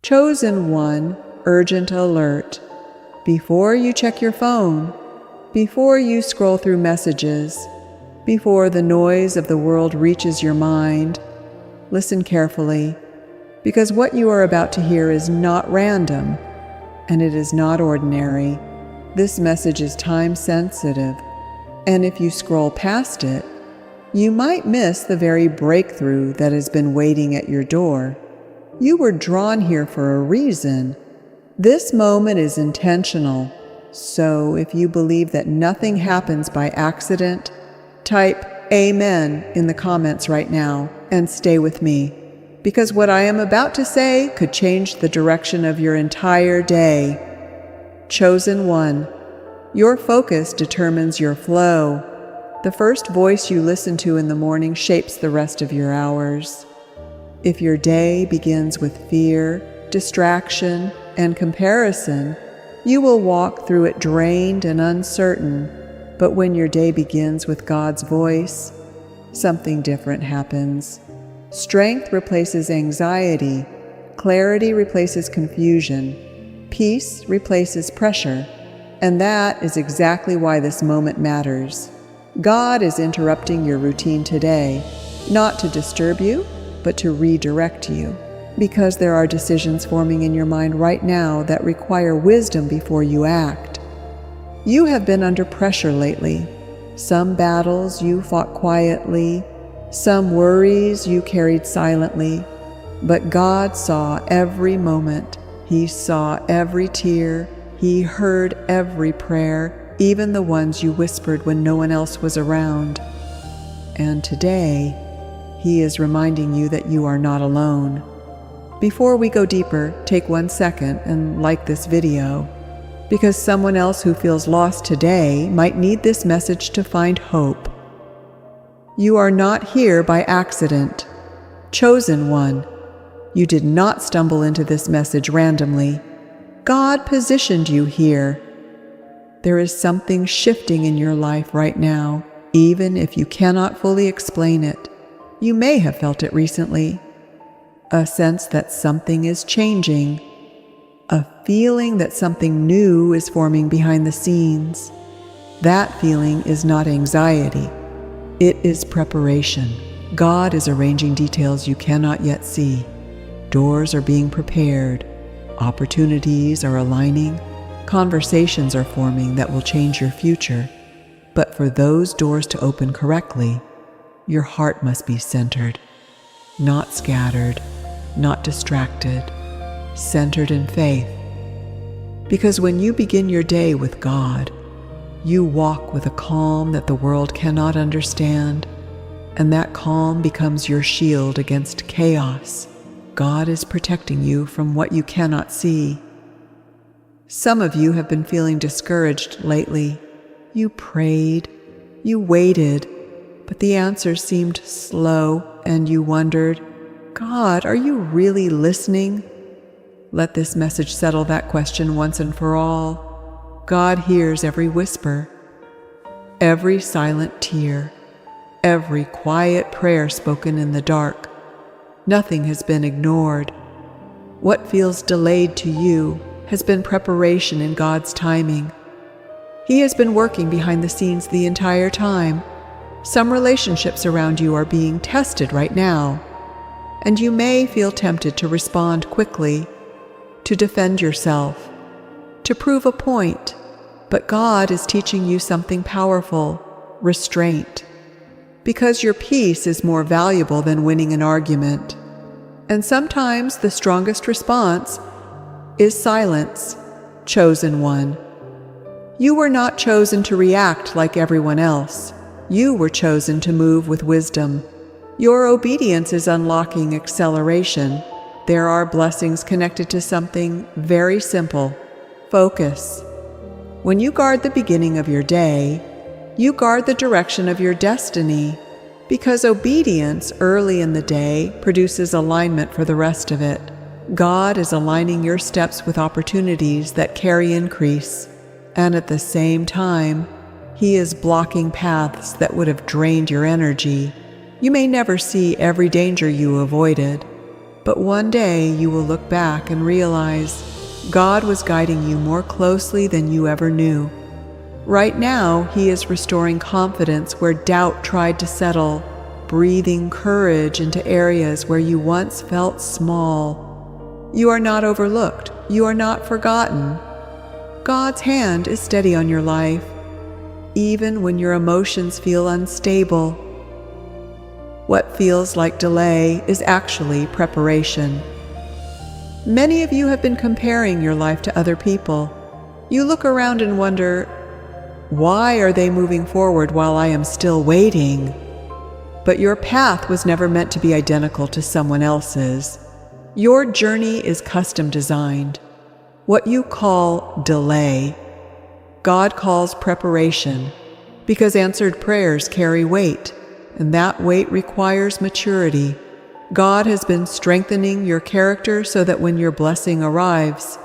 Chosen one, urgent alert. Before you check your phone, before you scroll through messages, before the noise of the world reaches your mind, listen carefully, because what you are about to hear is not random, and it is not ordinary. This message is time-sensitive, and if you scroll past it, you might miss the very breakthrough that has been waiting at your door. You were drawn here for a reason. This moment is intentional, so if you believe that nothing happens by accident, type Amen in the comments right now and stay with me, because what I am about to say could change the direction of your entire day. Chosen one, your focus determines your flow. The first voice you listen to in the morning shapes the rest of your hours. If your day begins with fear, distraction, and comparison, you will walk through it drained and uncertain. But when your day begins with God's voice, something different happens. Strength replaces anxiety, clarity replaces confusion, peace replaces pressure, and that is exactly why this moment matters. God is interrupting your routine today, not to disturb you, but to redirect you, because there are decisions forming in your mind right now that require wisdom before you act. You have been under pressure lately. Some battles you fought quietly, some worries you carried silently, but God saw every moment. He saw every tear. He heard every prayer, even the ones you whispered when no one else was around. And today, He is reminding you that you are not alone. Before we go deeper, take 1 second and like this video, because someone else who feels lost today might need this message to find hope. You are not here by accident. Chosen one, you did not stumble into this message randomly. God positioned you here. There is something shifting in your life right now, even if you cannot fully explain it. You may have felt it recently. A sense that something is changing. A feeling that something new is forming behind the scenes. That feeling is not anxiety. It is preparation. God is arranging details you cannot yet see. Doors are being prepared. Opportunities are aligning. Conversations are forming that will change your future. But for those doors to open correctly, your heart must be centered, not scattered, not distracted, centered in faith. Because when you begin your day with God, you walk with a calm that the world cannot understand, and that calm becomes your shield against chaos. God is protecting you from what you cannot see. Some of you have been feeling discouraged lately. You prayed, you waited, but the answers seemed slow, and you wondered, God, are you really listening? Let this message settle that question once and for all. God hears every whisper, every silent tear, every quiet prayer spoken in the dark. Nothing has been ignored. What feels delayed to you has been preparation in God's timing. He has been working behind the scenes the entire time. Some relationships around you are being tested right now, and you may feel tempted to respond quickly, to defend yourself, to prove a point, but God is teaching you something powerful: restraint, because your peace is more valuable than winning an argument. And sometimes the strongest response is silence. Chosen one, you were not chosen to react like everyone else. You were chosen to move with wisdom. Your obedience is unlocking acceleration. There are blessings connected to something very simple: focus. When you guard the beginning of your day, you guard the direction of your destiny, because obedience early in the day produces alignment for the rest of it. God is aligning your steps with opportunities that carry increase, and at the same time, He is blocking paths that would have drained your energy. You may never see every danger you avoided, But one day you will look back and realize God was guiding you more closely than you ever knew. Right now, He is restoring confidence where doubt tried to settle, breathing courage into areas where you once felt small. You are not overlooked. You are not forgotten. God's hand is steady on your life, even when your emotions feel unstable. What feels like delay is actually preparation. Many of you have been comparing your life to other people. You look around and wonder, why are they moving forward while I am still waiting? But your path was never meant to be identical to someone else's. Your journey is custom designed. What you call delay, God calls preparation, because answered prayers carry weight, and that weight requires maturity. God has been strengthening your character so that when your blessing arrives,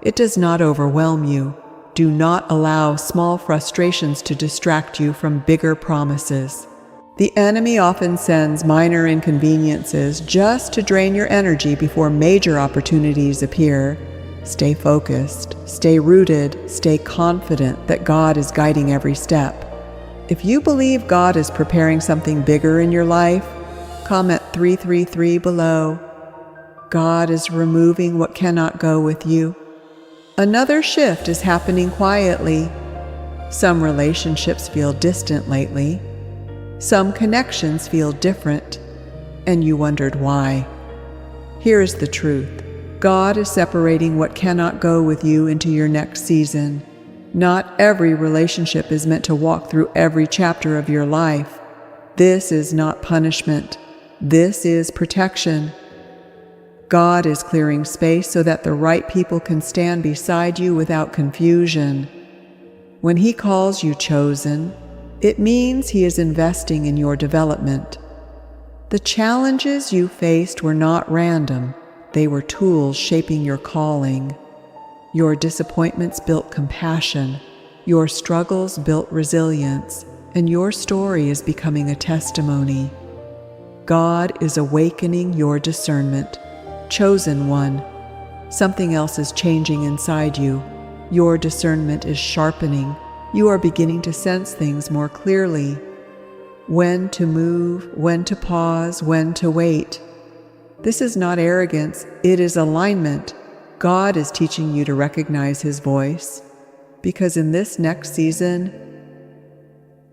it does not overwhelm you. Do not allow small frustrations to distract you from bigger promises. The enemy often sends minor inconveniences just to drain your energy before major opportunities appear. Stay focused, stay rooted, stay confident that God is guiding every step. If you believe God is preparing something bigger in your life, comment 333 below. God is removing what cannot go with you. Another shift is happening quietly. Some relationships feel distant lately. Some connections feel different, and you wondered why. Here is the truth. God is separating what cannot go with you into your next season. Not every relationship is meant to walk through every chapter of your life. This is not punishment. This is protection. God is clearing space so that the right people can stand beside you without confusion. When He calls you chosen, it means He is investing in your development. The challenges you faced were not random. They were tools shaping your calling. Your disappointments built compassion. Your struggles built resilience. And your story is becoming a testimony. God is awakening your discernment. Chosen one. Something else is changing inside you. Your discernment is sharpening. You are beginning to sense things more clearly. When to move, when to pause, when to wait. This is not arrogance, it is alignment. God is teaching you to recognize His voice, because in this next season,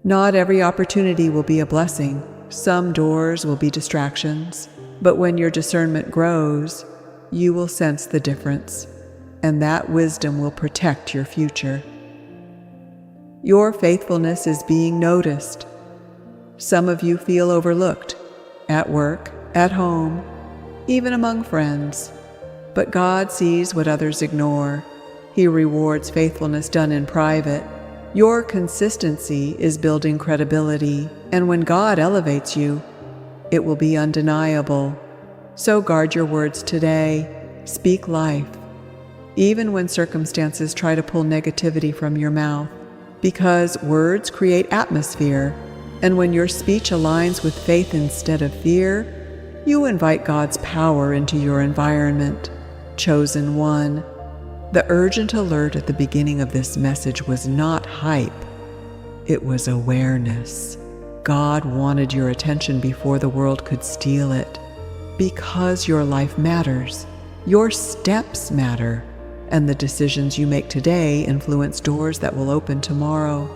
not every opportunity will be a blessing. Some doors will be distractions, but when your discernment grows, you will sense the difference, and that wisdom will protect your future. Your faithfulness is being noticed. Some of you feel overlooked, at work, at home, even among friends. But God sees what others ignore. He rewards faithfulness done in private. Your consistency is building credibility, and when God elevates you, it will be undeniable. So guard your words today. Speak life, even when circumstances try to pull negativity from your mouth, because words create atmosphere, and when your speech aligns with faith instead of fear, you invite God's power into your environment. Chosen one. The urgent alert at the beginning of this message was not hype. It was awareness. God wanted your attention before the world could steal it. Because your life matters. Your steps matter. And the decisions you make today influence doors that will open tomorrow.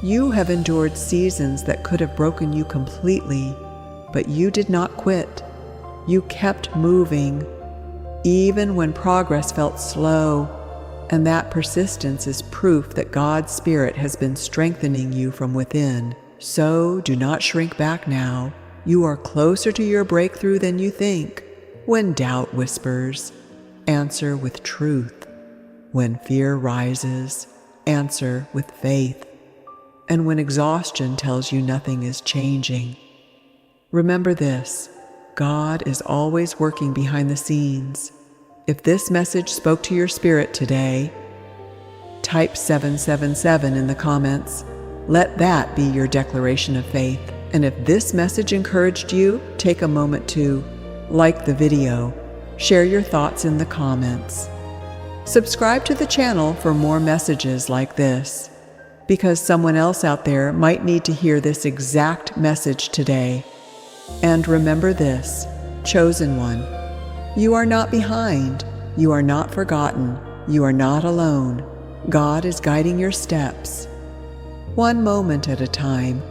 You have endured seasons that could have broken you completely, but you did not quit. You kept moving, even when progress felt slow, and that persistence is proof that God's Spirit has been strengthening you from within. So do not shrink back now. You are closer to your breakthrough than you think. When doubt whispers, answer with truth. When fear rises, answer with faith. And when exhaustion tells you nothing is changing, remember this: God is always working behind the scenes. If this message spoke to your spirit today, type 777 in the comments. Let that be your declaration of faith. And if this message encouraged you, take a moment to like the video, share your thoughts in the comments. Subscribe to the channel for more messages like this, because someone else out there might need to hear this exact message today. And remember this, chosen one, you are not behind, you are not forgotten, you are not alone. God is guiding your steps. One moment at a time,